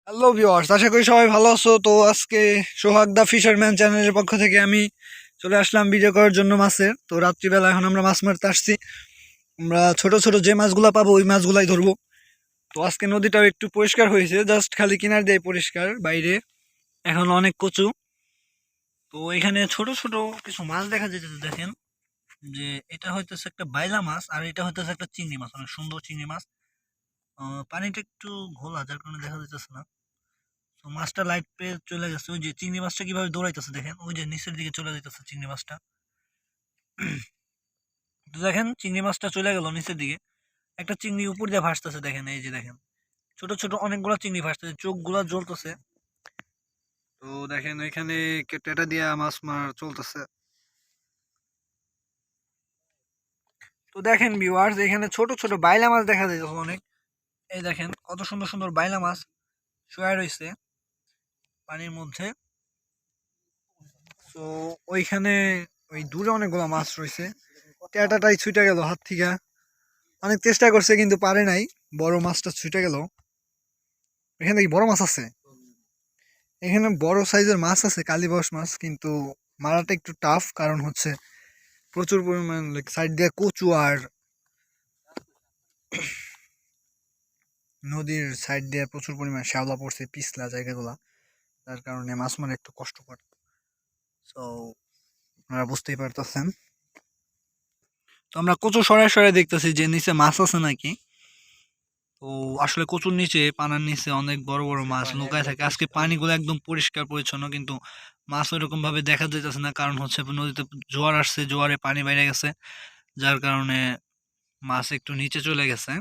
Hello viewers, আশা করি সবাই ভালো আছো। তো আজকে সোহাগ দা ফিশারম্যান চ্যানেলের পক্ষ থেকে আমি চলে আসলাম ভিডিও করার জন্য মাছের। তো রাত্রিবেলা এখন আমরা মাছ মারতে আসছি। আমরা ছোট ছোট যে মাছগুলা পাবো ওই মাছগুলাই ধরবো। তো আজকে নদীটাও একটু পরিষ্কার হয়েছে, জাস্ট খালি কিনার দিয়ে পরিষ্কার, বাইরে এখন অনেক কচু। তো এখানে ছোট ছোট কিছু মাছ দেখা যেতেছে, দেখেন যে এটা হইতেছে একটা বাইলা মাছ আর এটা হইতেছে একটা চিংড়ি মাছ, অনেক সুন্দর চিংড়ি মাছ। পানিটা একটু ঘোলা যার কারণে দেখা যাইতেছে না। তো মাছটা লাইট পেয়ে চলে গেছে, ওই যে চিংড়ি মাছটা কিভাবে দৌড়াইতেছে দেখেন, ওই যে নিচের দিকে চলে যাইতেছে চিংড়ি মাছটা। তো দেখেন চিংড়ি মাছটা চলে গেল নিচের দিকে, একটা চিংড়ি উপর দিয়ে ভাসতেছে, দেখেন এই যে দেখেন ছোট ছোট অনেকগুলো চিংড়ি ভাসতেছে, চোখগুলা জ্বলতেছে। তো দেখেন এখানে টেটা দিয়া মাছ মার চলতেছে। তো দেখেন ভিউয়ার্স, এখানে ছোট ছোট বাইলা মাছ দেখা যাইতেছে অনেক। এই দেখেন কত সুন্দর সুন্দর বাইলা মাছ শুয়ে রয়েছে পানির মধ্যে। তো ওইখানে ওই দূরে অনেকগুলো মাছ রয়েছে। টেটাটাই ছুটে গেল হাত থেকে, অনেক চেষ্টা করছে কিন্তু পারে নাই, বড় মাছটা ছুটে গেল। এখানে কি বড় মাছ আছে? এখানে বড় সাইজের মাছ আছে, কালীবাউস মাছ, কিন্তু মারাটা একটু টাফ, কারণ হচ্ছে প্রচুর পরিমাণ সাইড দিয়ে কচু আর নদীর সাইড দিয়ে প্রচুর পরিমাণ শ্যাওলা পড়ছে, পিছলা জায়গাগুলা, যার কারণে মাছ মারা একটু কষ্টকর। তো আপনারা বুঝতেই পারতেছেন। তো আমরা কচু সরাই সরাই দেখতেছি যে নিচে মাছ আছে নাকি। তো আসলে কচুর নিচে, পানার নিচে অনেক বড় বড় মাছ লুকায় থাকে। আজকে পানিগুলো একদম পরিষ্কার পরিচ্ছন্ন, কিন্তু মাছ ওইরকম ভাবে দেখা যাইতেছে না, কারণ হচ্ছে নদীতে জোয়ার আসছে, জোয়ারে পানি বাইরে গেছে, যার কারণে মাছ একটু নিচে চলে গেছে,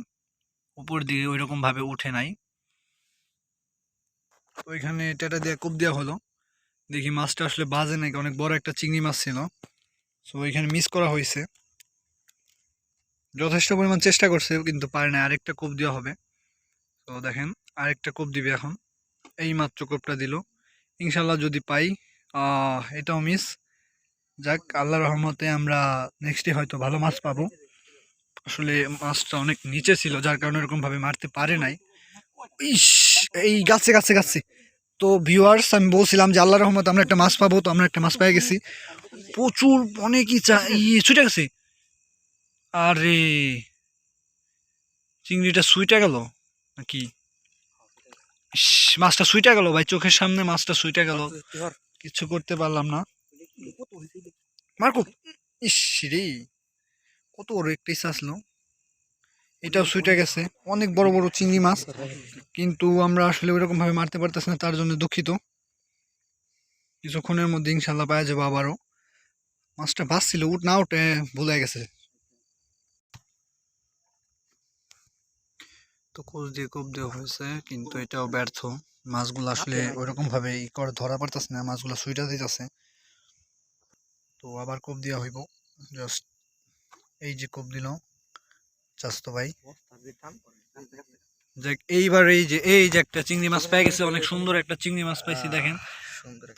উপর দিকে ওইরকম ভাবে উঠে নাই। ওইখানে টেটা দিয়ে কোপ দেওয়া হলো, দেখি মাছটা আসলে বাজে নাকি, অনেক বড় একটা চিংড়ি মাছ ছিল। তো ওইখানে মিস করা হয়েছে, যথেষ্ট পরিমাণ চেষ্টা করছে কিন্তু পারে না, আরেকটা কোপ দেওয়া হবে। তো দেখেন আরেকটা কোপ দিবে এখন, এই মাত্র কোপটা দিল। ইনশাল্লাহ যদি পাই, এটাও মিস। যাক, আল্লাহ রহমতে আমরা নেক্সটে হয়তো ভালো মাছ পাবো। আসলে মাছটা অনেক নিচে ছিল, যার কারণে এরকম ভাবে মারতে পারে নাই। ইস, এই গাছে গাছে গাছে। তো ভিউয়ার্স, আমি বলছিলাম যে আল্লাহ রহমতে আমরা একটা মাছ পাবো, তো আমরা একটা মাছ পেয়ে গেছি। প্রচুর অনেকই ছুটে গেছে। আরে চিংড়িটা সুইটা গেল নাকি? ইস, মাছটা সুইটা গেল ভাই, চোখের সামনে মাছটা সুইটা গেল, কিছু করতে পারলাম না। মার্কো, ইস রে, কত বড় একটা ইস আসলো, এটাও সুইটা গেছে। অনেক বড় বড় চিংড়ি মাছ, কিন্তু আমরা আসলে ওইরকম ভাবে মারতে পারতেছি না, তার জন্য দুঃখিত। কিছুক্ষণের মধ্যে ইনশাল্লাহ পাওয়া যাবো আবারও। মাছটা বাঁচছিল, উঠ না উঠে ভুলে গেছে। তো কোচ দিয়ে কোপ দেওয়া হয়েছে, কিন্তু এটাও ব্যর্থ। মাছগুলো আসলে ওইরকম ভাবে ই করে ধরা পড়তেছে না, মাছগুলো সুইটা দিতেছে। তো আবার কোপ দেওয়া হইব, জাস্ট এই যে কোপ দিল চাস্তো ভাই। দেখ এইবার এই যে একটা চিংড়ি মাছ পেয়ে গেছে, অনেক সুন্দর একটা চিংড়ি মাছ পাইছি দেখেন।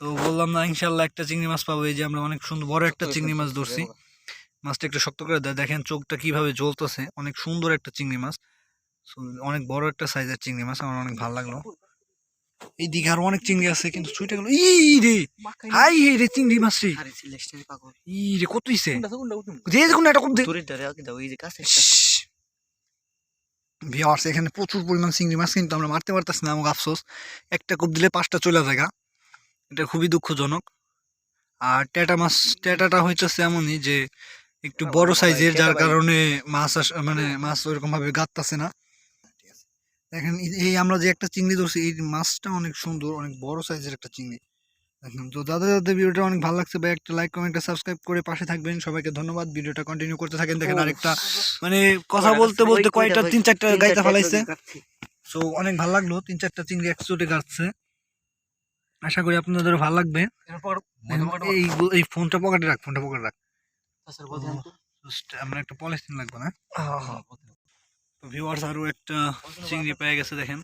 তো বললাম না ইনশাল্লাহ একটা চিংড়ি মাছ পাবো, এই যে আমরা অনেক সুন্দর বড় একটা চিংড়ি মাছ ধরছি। মাছটা একটু শক্ত করে দেয়, দেখেন চোখটা কিভাবে জ্বলতেছে, অনেক সুন্দর একটা চিংড়ি মাছ। অনেক বড় একটা সাইজের চিংড়ি মাছ, আমার অনেক ভালো লাগলো। এই দিঘে আরো অনেক চিংড়ি আছে, কিন্তু ছুটে গেল। ই রে, হাই হে রে, চিংড়ি মাছ রে, ই রে, কত হইছে যে কোন একটা কম দে। ভিউয়ার্স, এখানে প্রচুর পরিমাণ চিংড়ি মাছ, কিন্তু আমরা মারতে পারতেছি না, আমাকে আফসোস। একটা কোপ দিলে 5টা চলে যায়, এটা খুবই দুঃখজনক। আর টেটাটা হইতেছে এমনই যে একটু বড় সাইজের, যার কারণে মাছ মানে মাছ ওইরকম ভাবে গাঁততেছে না। দেখেন এই আমরা যে একটা চিংড়ি ধরছি, এই মাছটা অনেক সুন্দর, অনেক বড় সাইজের একটা চিংড়ি। দেখেন তো যাদের ভিডিওটা অনেক ভালো লাগছে ভাই, একটা লাইক কমেন্ট সাবস্ক্রাইব করে পাশে থাকবেন। সবাইকে ধন্যবাদ, ভিডিওটা কন্টিনিউ করতে থাকেন। দেখেন আরেকটা, মানে কথা বলতে বলতে কয়টা 3-4টা গাইতে ফেলাইছে। সো অনেক ভালো লাগলো, 3-4টা চিংড়ি একসাথে গাচ্ছে। আশা করি আপনাদের ভালো লাগবে। এই এই ফোনটা পকেটে রাখ, ফোনটা পকেটে রাখ। আমরা একটা পলিথিন লাগবে না। তো ভিউয়ার্স, আরো একটা চিংড়ি পেয়ে গেছে, দেখেন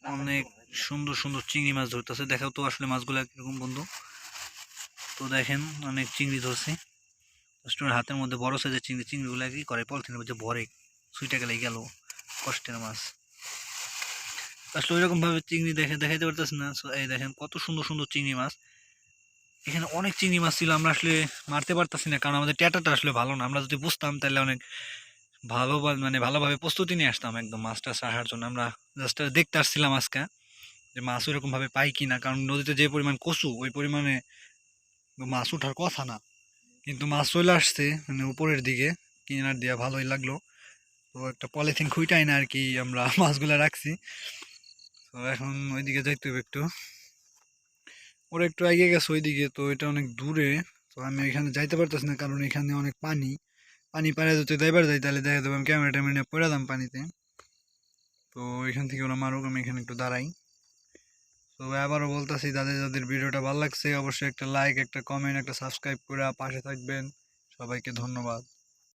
অনেক সুন্দর সুন্দর চিংড়ি মাছ ধরতেছে। দেখাও তো আসলে মাছগুলো কিরকম বন্ধু। তো দেখেন অনেক চিংড়ি ধরছি, কাস্টমার হাতের মধ্যে বড় সাইজের চিংড়িগুলো কি করে পলিথিনের মধ্যে ভরে, সুইটা গেলে গেল কষ্টের মাছ। আসলে ওইরকমভাবে চিংড়ি দেখাইতে পারতেছি না। সো এই দেখেন কত সুন্দর সুন্দর চিংড়ি মাছ। এখানে অনেক চিংড়ি মাছ ছিল, আমরা আসলে মারতে পারতাছি না কারণ আমাদের ট্যাটাটা আসলে ভালো না। আমরা যদি বুঝতাম তাহলে অনেক মানে ভালোভাবে প্রস্তুতি নিয়ে আসতাম একদম মাছটা রাখার জন্য। আমরা জাস্ট দেখতে আসছিলাম আজকে যে মাছ ওইরকম ভাবে পাই কিনা, কারণ নদীতে যে পরিমাণ কচু ওই পরিমাণে মাছ ওঠার কথা না, কিন্তু মাছ চলে আসছে মানে উপরের দিকে, কিনার দিয়া ভালোই লাগলো। তো একটা পলিথিন খুইটাই না আর কি আমরা মাছগুলা রাখছি। তো এখন ওইদিকে যাইতে হবে একটু, ওরা একটু এগিয়ে গেছে ওইদিকে, তো এটা অনেক দূরে। তো আমি এখানে যাইতে পারতেছি না কারণ এখানে অনেক পানি। পানি পাড়ে যদি যাইবার যাই তাহলে দেখা যাবে আমি ক্যামেরা ট্যামেরা নিয়ে পড়ে দাম পানিতে। তো এখান থেকে ওরা মারুক, আমি এখানে একটু দাঁড়াই। তো আবারও বলতেছি, যাদের যাদের ভিডিওটা ভালো লাগছে অবশ্যই একটা লাইক, একটা কমেন্ট, একটা সাবস্ক্রাইব করে পাশে থাকবেন। সবাইকে ধন্যবাদ।